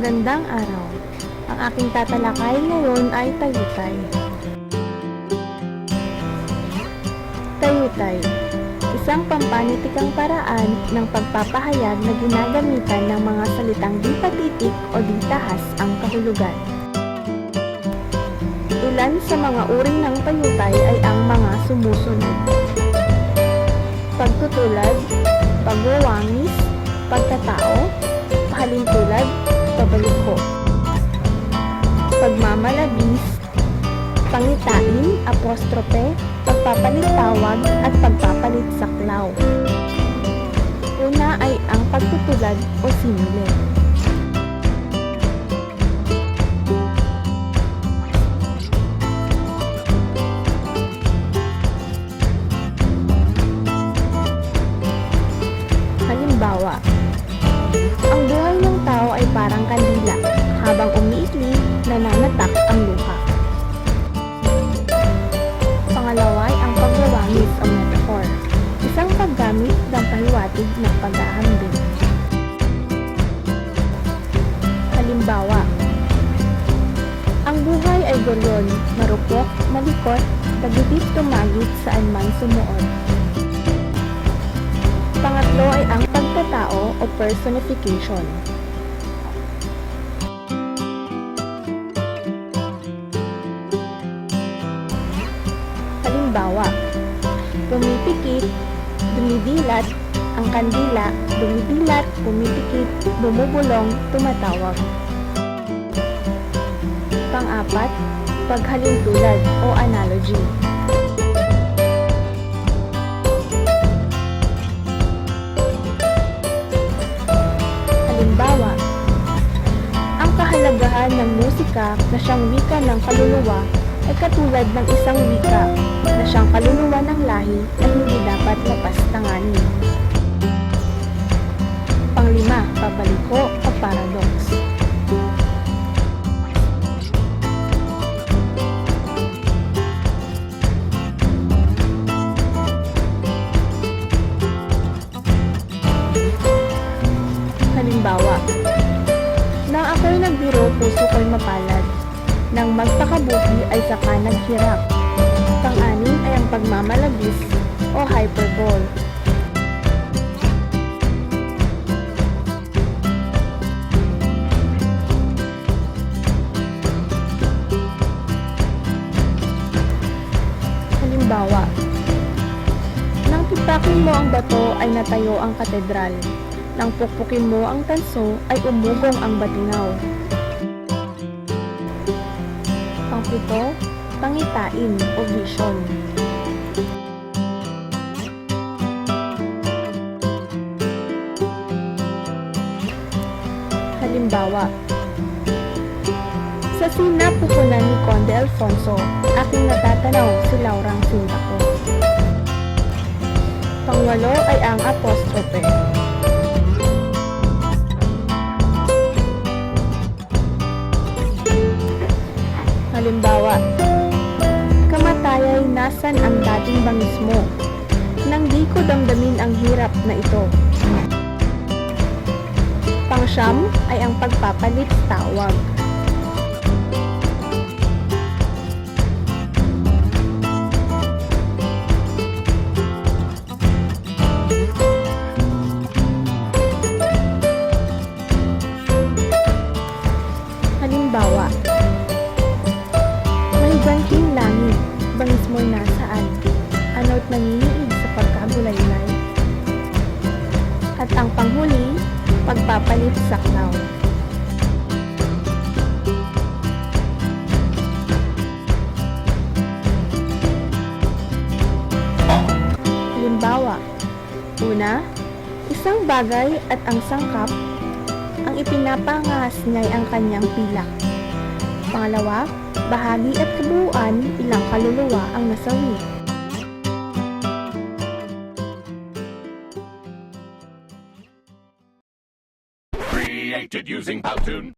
Magandang araw. Ang aking tatalakay ngayon ay tayutay. Tayutay, isang pampanitikang paraan ng pagpapahayag na ginagamitan ng mga salitang di patitik o di tahas ang kahulugan. Ilan sa mga uri ng tayutay ay ang mga sumusunod: pagtutulad, pagwawangis, pagkatao, pahalintulad, pabalikho, pagmamalabis, pangitain, apostrope, pagpapalit tawag at pagpapalit saklaw. Una ay ang pagtutulad o simile. Halimbawa, ang buhay ng tao ay parang kandila, habang umiikli, nananatak ang luha. Pangalawa ay ang pagwawangis o metaphor, isang paggamit ng pahiwatig ng paghahambing. Halimbawa, ang buhay ay gulyon, marupok, malikot, tagipit tumagit saan man sumuot. Pangatlo ay ang pagkatao o personification. Halimbawa, pumipikit, dumidilat, ang kandila, dumidilat, pumipikit, bumubulong, tumatawag. Pang-apat, paghalintulad o analogy. Halimbawa, ang kahalagahan ng musika na siyang wika ng kaluluwa ay katulad ng isang wika na siyang kaluluwa ng lahi na hindi dapat lapastanganin. Panglima, pabalikho o paradox. Halimbawa, nang ako'y nagbiro, puso ko'y mapalad. Nang magpakabuti ay saka naghirap. Pang-anim ay ang pagmamalabis o hyperbole. Halimbawa, nang tipakin mo ang bato ay natayo ang katedral. Nang pukpukin mo ang tanso ay umugong ang batinaw. Pang-pito, pangitain o vision. Halimbawa, sa sinapupunan ni Conde Alfonso, aking natatanaw si Laurang sinta ko. Pangwalo ay ang apostrope. Halimbawa, kamatayay nasan ang dating bangis mo, nang di ko damdamin ang hirap na ito. Pangsyam ay ang pagpapalit tawag. Halimbawa, bangking langit, bangis mo'y nasaan? Ano't nangingiig sa pagkagulaylay? At ang panghuli, pagpapalit saklaw. Halimbawa, una, isang bagay at ang sangkap, ang ipinapangahas niya'y ang kanyang pilak. Pangalawa, bahagi at kabuuan, ilang kaluluwa ang nasawi. Created using Powtoon.